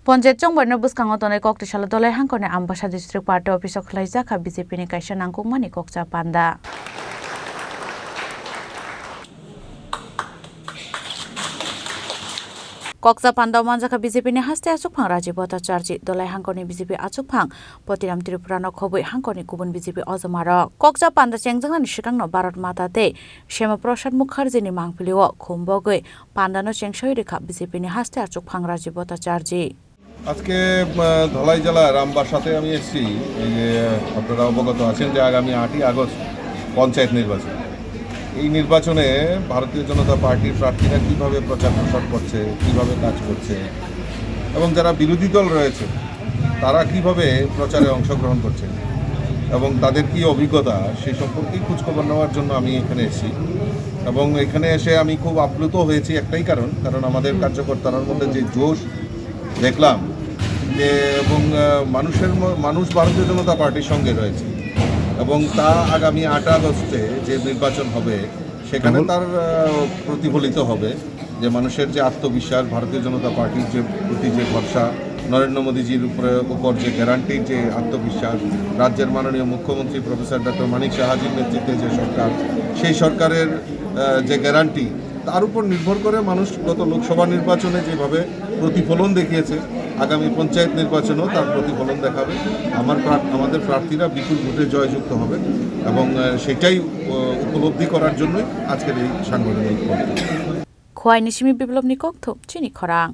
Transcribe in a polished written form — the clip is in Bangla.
পঞ্চায়েত চংবাইनो बुसखाङाव तनाय कक्तिसाला दलाय हांखरनि आम्बासा डिस्ट्रिक्ट पार्टी अफिसाव खलायजाखा बीजेपीनि कायसा नांगौमानि कक्सा पान्दा कक्सा पान्दा मानजाखा बीजेपीनि हास्ते आचुकफां राजीव भट्टाचार्य दलाय हांखरनि बीजेपी आचुकफां पतिराम त्रिपुरानो खबै हांखरनि गुबुन बीजेपी अजमारक कक्सा पान्दा चेंजोंनि सिगांनो भारत माता दे श्यामा प्रसाद मुखार्जीनि मांफिलिओ खुम्बगै पान्दानो चेंसय रेखा बीजेपीनि हास्ते आचुकफां राजीव भट्टाचार्य আজকে ধলাই জেলার রামবাসাতে আমি এসেছি। এই যে আপনারা অবগত আছেন যে আগামী 8ই আগস্ট পঞ্চায়েত নির্বাচন। এই নির্বাচনে ভারতীয় জনতা পার্টির প্রার্থীরা কীভাবে প্রচার প্রসার করছে, কীভাবে কাজ করছে এবং যারা বিরোধী দল রয়েছে তারা কীভাবে প্রচারে অংশগ্রহণ করছে এবং তাদের কী অভিজ্ঞতা সেই সম্পর্কেই খোঁজখবর নেওয়ার জন্য আমি এখানে এসেছি। এবং এখানে এসে আমি খুব আপ্লুত হয়েছি একটাই কারণ আমাদের কার্যকর্তার মধ্যে যে জোশ দেখলাম যে এবং মানুষ ভারতীয় জনতা পার্টির সঙ্গে রয়েছে এবং তা আগামী 8 আগস্টে যে নির্বাচন হবে সেখানে তার প্রতিফলিত হবে যে মানুষের যে আত্মবিশ্বাস, ভারতীয় জনতা পার্টির যে প্রতি যে ভরসা, নরেন্দ্র মোদীজির উপর যে গ্যারান্টির যে আত্মবিশ্বাস, রাজ্যের মাননীয় মুখ্যমন্ত্রী প্রফেসর ডক্টর মানিক সাহাজির নেতৃত্বে যে সরকার, সেই সরকারের যে গ্যারান্টি তার উপর নির্ভর করে মানুষ গত লোকসভা নির্বাচনে যেভাবে প্রতিফলন দেখিয়েছে আগামী পঞ্চায়েত নির্বাচনেও তার প্রতিফলন দেখাবে। আমাদের প্রার্থীরা বিপুল ভোটে জয়যুক্ত হবে এবং সেটাই উপলব্ধি করার জন্যই আজকের এই সাংগঠনিক খোয়াই নিশিমি বিপ্লব নিকক্ষ চিনি খরাং।